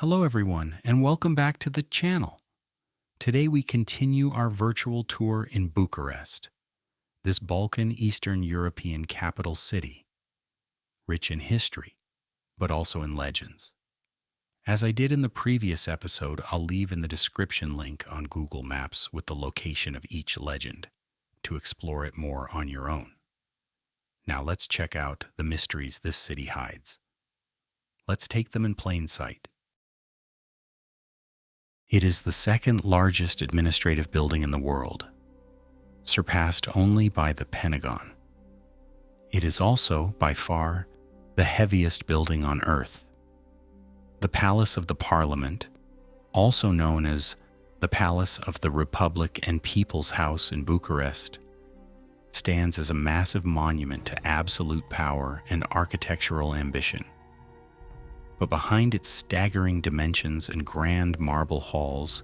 Hello everyone, and welcome back to the channel. Today we continue our virtual tour in Bucharest, this Balkan Eastern European capital city, rich in history, but also in legends. As I did in the previous episode, I'll leave in the description link on Google Maps with the location of each legend to explore it more on your own. Now let's check out the mysteries this city hides. Let's take them in plain sight. It is the second largest administrative building in the world, surpassed only by the Pentagon. It is also, by far, the heaviest building on Earth. The Palace of the Parliament, also known as the Palace of the Republic and People's House in Bucharest, stands as a massive monument to absolute power and architectural ambition. But behind its staggering dimensions and grand marble halls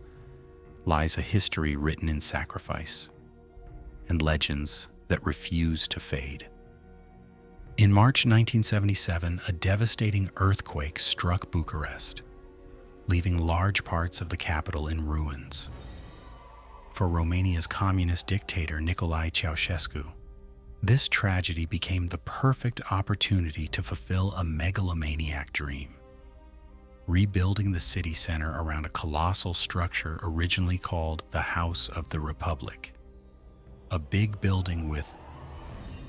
lies a history written in sacrifice and legends that refuse to fade. In March 1977, a devastating earthquake struck Bucharest, leaving large parts of the capital in ruins. For Romania's communist dictator Nicolae Ceausescu, this tragedy became the perfect opportunity to fulfill a megalomaniac dream, rebuilding the city center around a colossal structure originally called the House of the Republic. A big building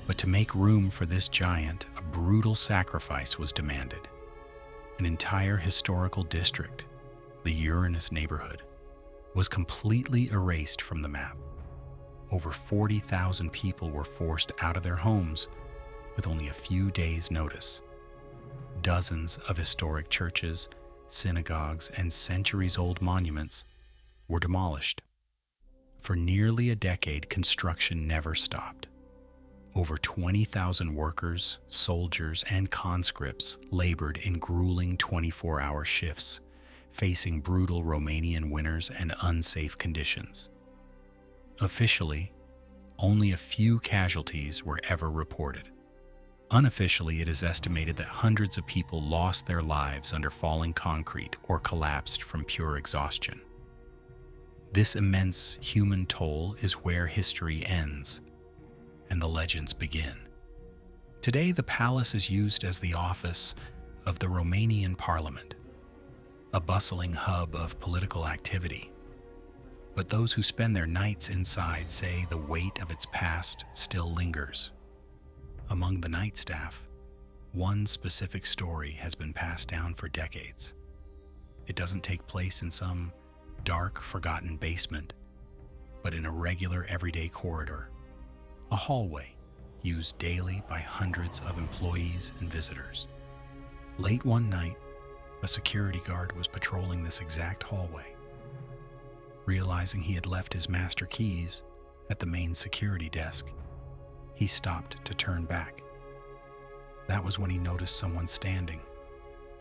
but to make room for this giant, a brutal sacrifice was demanded. An entire historical district, the Uranus neighborhood, was completely erased from the map. Over 40,000 people were forced out of their homes with only a few days' notice. Dozens of historic churches, synagogues, and centuries-old monuments were demolished. For nearly a decade, construction never stopped. Over 20,000 workers, soldiers, and conscripts labored in grueling 24-hour shifts, facing brutal Romanian winters and unsafe conditions. Officially, only a few casualties were ever reported. Unofficially, it is estimated that hundreds of people lost their lives under falling concrete or collapsed from pure exhaustion. This immense human toll is where history ends and the legends begin. Today, the palace is used as the office of the Romanian Parliament, a bustling hub of political activity. But those who spend their nights inside say the weight of its past still lingers. Among the night staff, one specific story has been passed down for decades. It doesn't take place in some dark, forgotten basement, but in a regular, everyday corridor, a hallway used daily by hundreds of employees and visitors. Late one night, a security guard was patrolling this exact hallway. Realizing he had left his master keys at the main security desk, he stopped to turn back. That was when he noticed someone standing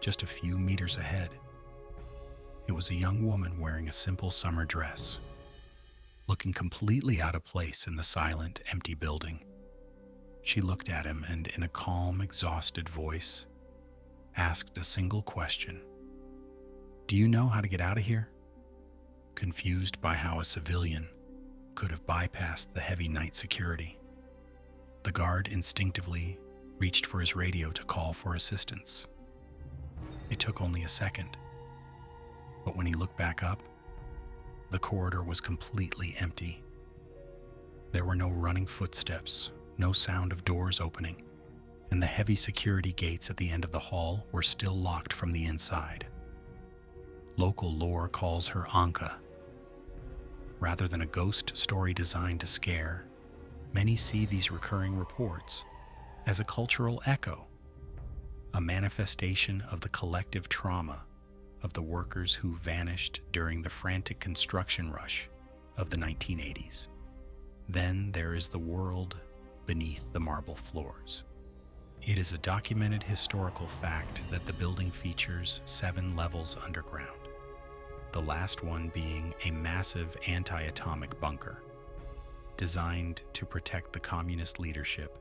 just a few meters ahead. It was a young woman wearing a simple summer dress, looking completely out of place in the silent, empty building. She looked at him and, in a calm, exhausted voice, asked a single question. "Do you know how to get out of here?" Confused by how a civilian could have bypassed the heavy night security, the guard instinctively reached for his radio to call for assistance. It took only a second, but when he looked back up, the corridor was completely empty. There were no running footsteps, no sound of doors opening, and the heavy security gates at the end of the hall were still locked from the inside. Local lore calls her Anka. Rather than a ghost story designed to scare, many see these recurring reports as a cultural echo, a manifestation of the collective trauma of the workers who vanished during the frantic construction rush of the 1980s. Then there is the world beneath the marble floors. It is a documented historical fact that the building features 7 levels underground, the last one being a massive anti-atomic bunker, designed to protect the communist leadership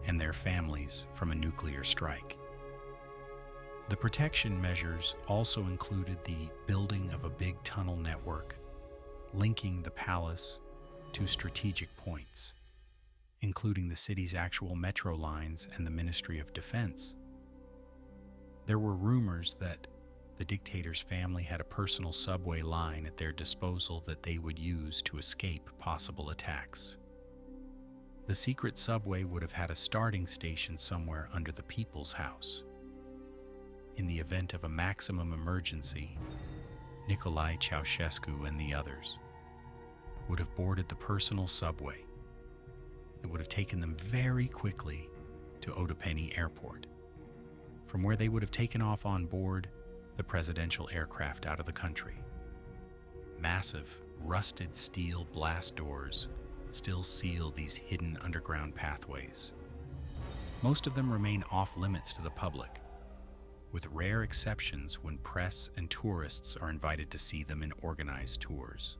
and their families from a nuclear strike. The protection measures also included the building of a big tunnel network, linking the palace to strategic points, including the city's actual metro lines and the Ministry of Defense. There were rumors that the dictator's family had a personal subway line at their disposal that they would use to escape possible attacks. The secret subway would have had a starting station somewhere under the People's House. In the event of a maximum emergency, Nicolae Ceausescu and the others would have boarded the personal subway that would have taken them very quickly to Otopeni Airport, from where they would have taken off on board the presidential aircraft out of the country. Massive, rusted steel blast doors still seal these hidden underground pathways. Most of them remain off-limits to the public, with rare exceptions when press and tourists are invited to see them in organized tours.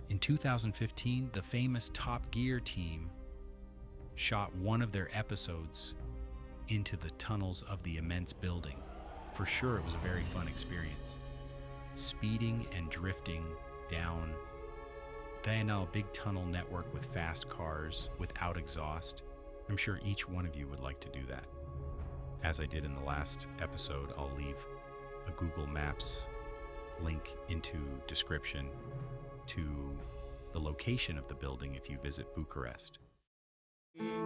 In 2015, the famous Top Gear team shot one of their episodes into the tunnels of the immense building. For sure, it was a very fun experience. Speeding and drifting down a big tunnel network with fast cars without exhaust. I'm sure each one of you would like to do that. As I did in the last episode, I'll leave a Google Maps link into description to the location of the building if you visit Bucharest.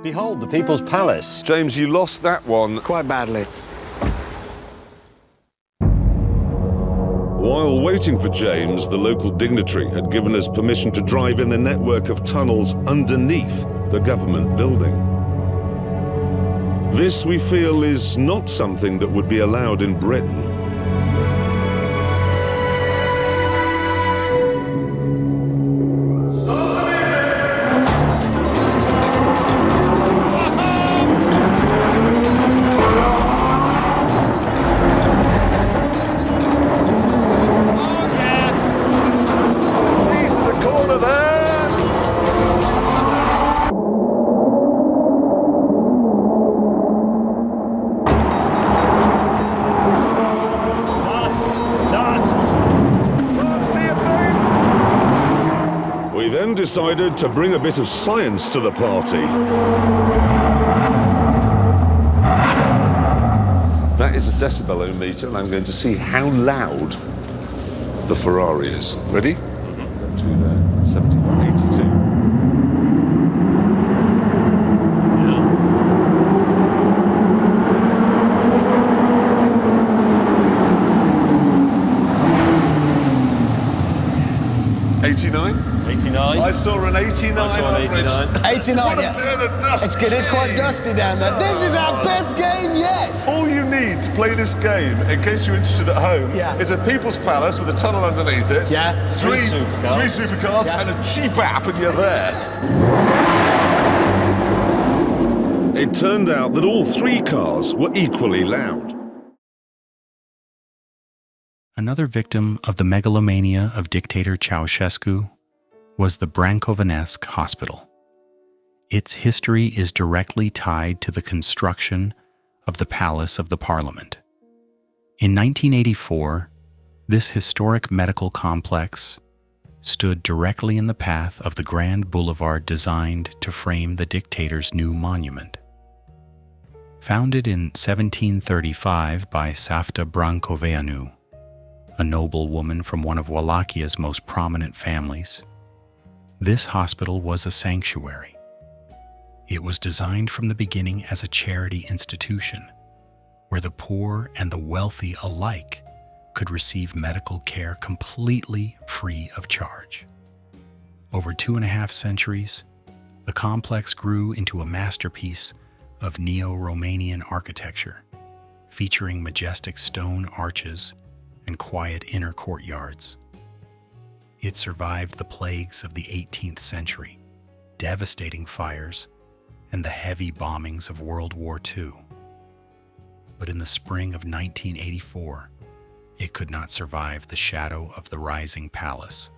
Behold, the People's Palace. James, you lost that one. Quite badly. While waiting for James, the local dignitary had given us permission to drive in the network of tunnels underneath the government building. This, we feel, is not something that would be allowed in Britain. Decided to bring a bit of science to the party. That is a decibel-o-meter, and I'm going to see how loud the Ferrari is. Ready? Go to there, 75, 82. 89? 89. I saw an 89. I saw an 89. 89, What yeah. a bit of dust. It's good, it's quite dusty down there. This is our best game yet! All you need to play this game, in case you're interested at home, is a People's Palace with a tunnel underneath it. Yeah. Three supercars Yeah. and a cheap app, and you're there. It turned out that all three cars were equally loud. Another victim of the megalomania of dictator Ceausescu was the Brancovanesc Hospital. Its history is directly tied to the construction of the Palace of the Parliament. In 1984, this historic medical complex stood directly in the path of the grand boulevard designed to frame the dictator's new monument. Founded in 1735 by Safta Brancoveanu, a noble woman from one of Wallachhia's most prominent families, this hospital was a sanctuary. It was designed from the beginning as a charity institution, where the poor and the wealthy alike could receive medical care completely free of charge. Over 2.5 centuries, the complex grew into a masterpiece of neo-Romanian architecture, featuring majestic stone arches and quiet inner courtyards. It survived the plagues of the 18th century, devastating fires, and the heavy bombings of World War II. But in the spring of 1984, it could not survive the shadow of the rising palace,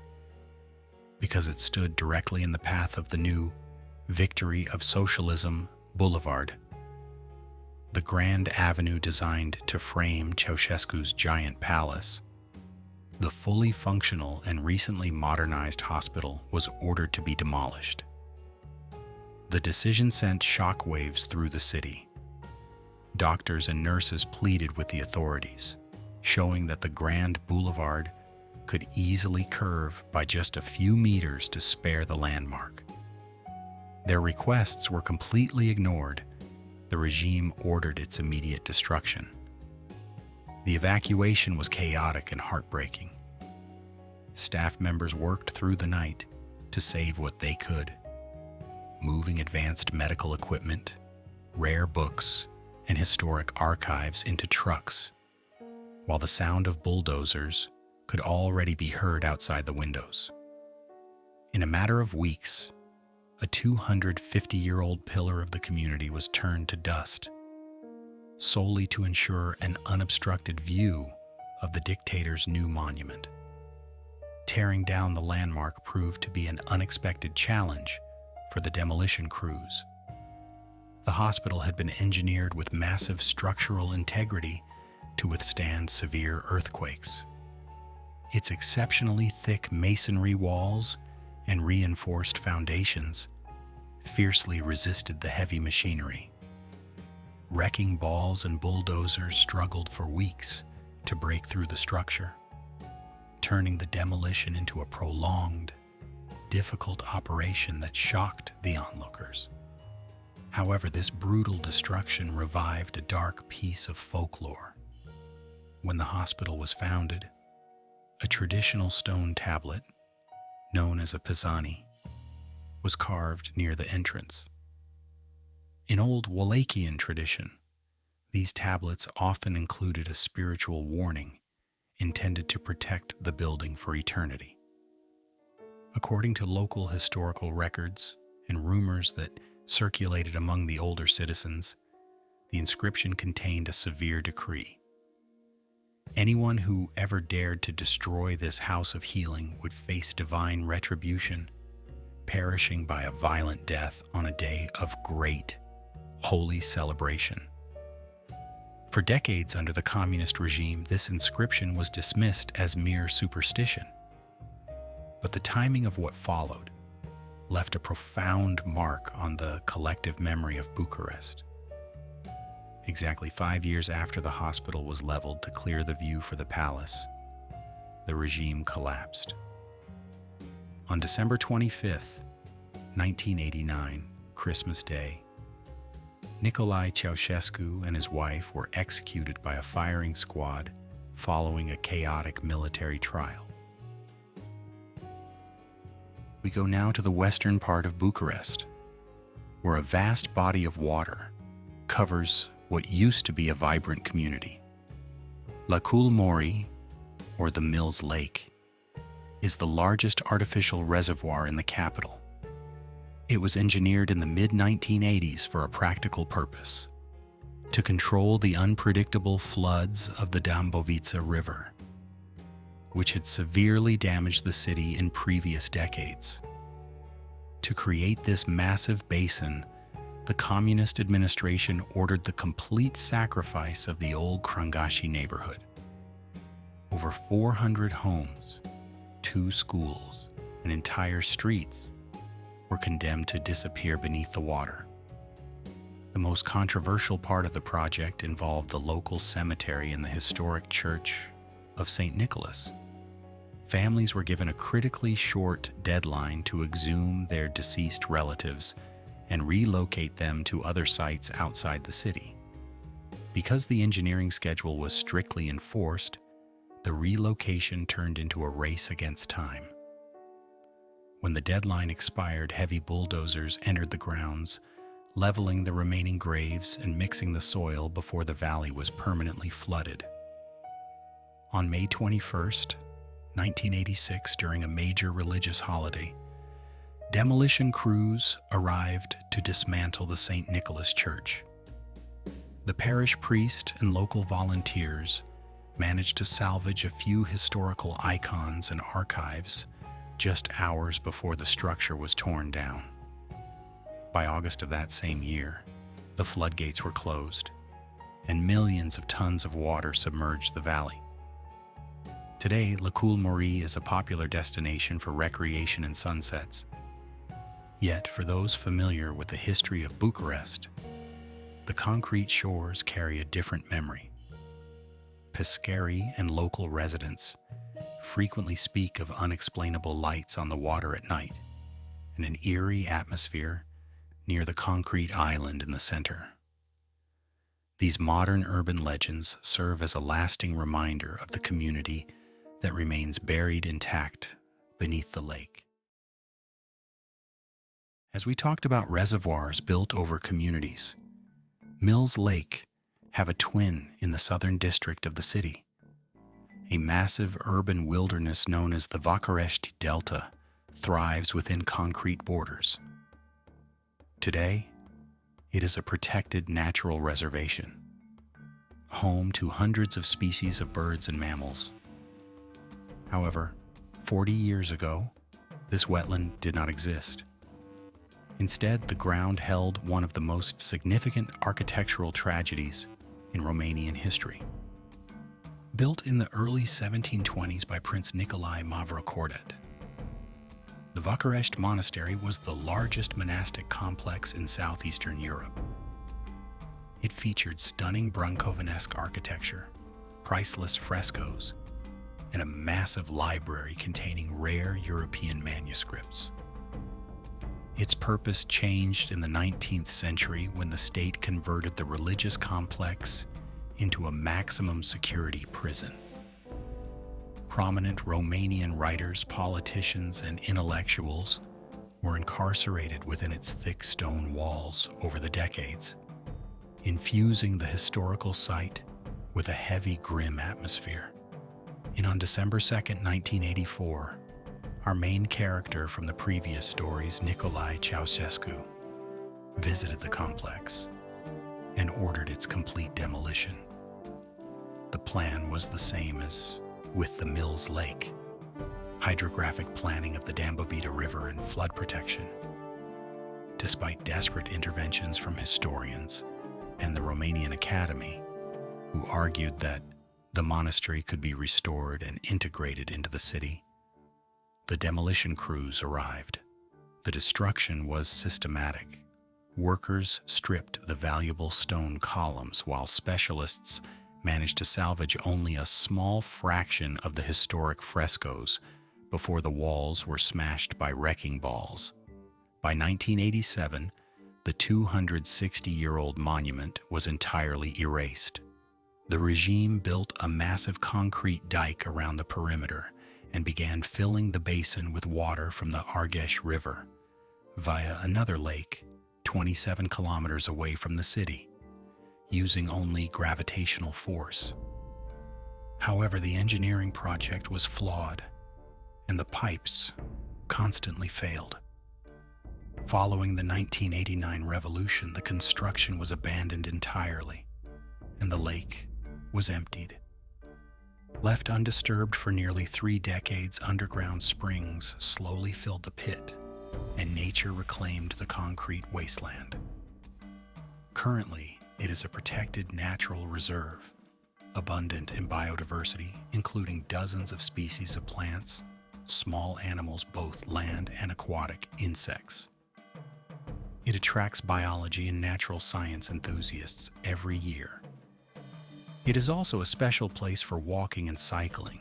because it stood directly in the path of the new Victory of Socialism Boulevard. the grand avenue designed to frame Ceausescu's giant palace, the fully functional and recently modernized hospital was ordered to be demolished. The decision sent shockwaves through the city. Doctors and nurses pleaded with the authorities, showing that the grand boulevard could easily curve by just a few meters to spare the landmark. Their requests were completely ignored. The regime ordered its immediate destruction. The evacuation was chaotic and heartbreaking. Staff members worked through the night to save what they could, moving advanced medical equipment, rare books, and historic archives into trucks, while the sound of bulldozers could already be heard outside the windows. In a matter of weeks, a 250-year-old pillar of the community was turned to dust, solely to ensure an unobstructed view of the dictator's new monument. Tearing down the landmark proved to be an unexpected challenge for the demolition crews. The hospital had been engineered with massive structural integrity to withstand severe earthquakes. Its exceptionally thick masonry walls and reinforced foundations fiercely resisted the heavy machinery. Wrecking balls and bulldozers struggled for weeks to break through the structure, turning the demolition into a prolonged, difficult operation that shocked the onlookers. However, this brutal destruction revived a dark piece of folklore. When the hospital was founded, a traditional stone tablet, known as a pisani, was carved near the entrance. In old Wallachian tradition, these tablets often included a spiritual warning intended to protect the building for eternity. According to local historical records and rumors that circulated among the older citizens, the inscription contained a severe decree. Anyone who ever dared to destroy this house of healing would face divine retribution, perishing by a violent death on a day of great, holy celebration. For decades under the communist regime, this inscription was dismissed as mere superstition. But the timing of what followed left a profound mark on the collective memory of Bucharest. Exactly 5 years after the hospital was leveled to clear the view for the palace, the regime collapsed. On December 25th, 1989, Christmas Day, Nicolae Ceausescu and his wife were executed by a firing squad following a chaotic military trial. We go now to the western part of Bucharest, where a vast body of water covers what used to be a vibrant community. Lacul Mori, or the Mills Lake, is the largest artificial reservoir in the capital. It was engineered in the mid-1980s for a practical purpose: to control the unpredictable floods of the Dâmbovița River, which had severely damaged the city in previous decades. To create this massive basin, the communist administration ordered the complete sacrifice of the old Crângași neighborhood. Over 400 homes, 2 schools, and entire streets were condemned to disappear beneath the water. The most controversial part of the project involved the local cemetery and the historic church of St. Nicholas. Families were given a critically short deadline to exhume their deceased relatives and relocate them to other sites outside the city. Because the engineering schedule was strictly enforced, the relocation turned into a race against time. When the deadline expired, heavy bulldozers entered the grounds, leveling the remaining graves and mixing the soil before the valley was permanently flooded. On May 21st, 1986, during a major religious holiday, demolition crews arrived to dismantle the St. Nicholas Church. The parish priest and local volunteers managed to salvage a few historical icons and archives just hours before the structure was torn down. By August of that same year, the floodgates were closed, and millions of tons of water submerged the valley. Today, La Coule-Maurie is a popular destination for recreation and sunsets. Yet, for those familiar with the history of Bucharest, the concrete shores carry a different memory. Pescari and local residents frequently speak of unexplainable lights on the water at night and an eerie atmosphere near the concrete island in the center. These modern urban legends serve as a lasting reminder of the community that remains buried intact beneath the lake. As we talked about reservoirs built over communities, Mills Lake have a twin in the southern district of the city. A massive urban wilderness known as the Bucharest Delta thrives within concrete borders. Today, it is a protected natural reservation, home to hundreds of species of birds and mammals. However, 40 years ago, this wetland did not exist. Instead, the ground held one of the most significant architectural tragedies in Romanian history. Built in the early 1720s by Prince Nicolae Mavrocordat, the Bucharest Monastery was the largest monastic complex in southeastern Europe. It featured stunning Brunkovenesque architecture, priceless frescoes, and a massive library containing rare European manuscripts. Its purpose changed in the 19th century when the state converted the religious complex into a maximum security prison. Prominent Romanian writers, politicians, and intellectuals were incarcerated within its thick stone walls over the decades, infusing the historical site with a heavy, grim atmosphere. And on December 2nd, 1984, our main character from the previous stories, Nicolae Ceausescu, visited the complex and ordered its complete demolition. The plan was the same as with the Mills Lake: hydrographic planning of the Dambovita River and flood protection. Despite desperate interventions from historians and the Romanian Academy, who argued that the monastery could be restored and integrated into the city, the demolition crews arrived. The destruction was systematic. Workers stripped the valuable stone columns, while specialists managed to salvage only a small fraction of the historic frescoes before the walls were smashed by wrecking balls. By 1987, the 260-year-old monument was entirely erased. The regime built a massive concrete dike around the perimeter and began filling the basin with water from the Argeș River via another lake 27 kilometers away from the city, using only gravitational force. However, the engineering project was flawed, and the pipes constantly failed. Following the 1989 revolution, the construction was abandoned entirely, and the lake was emptied. Left undisturbed for nearly 3 decades, underground springs slowly filled the pit, and nature reclaimed the concrete wasteland. Currently, it is a protected natural reserve, abundant in biodiversity, including dozens of species of plants, small animals, both land and aquatic, insects. It attracts biology and natural science enthusiasts every year. It is also a special place for walking and cycling,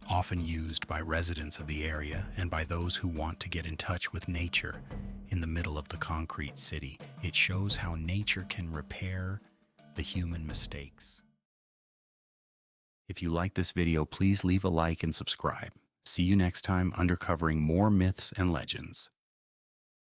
often used by residents of the area and by those who want to get in touch with nature in the middle of the concrete city. It shows how nature can repair the human mistakes. If you like this video, please leave a like and subscribe. See you next time, uncovering more myths and legends.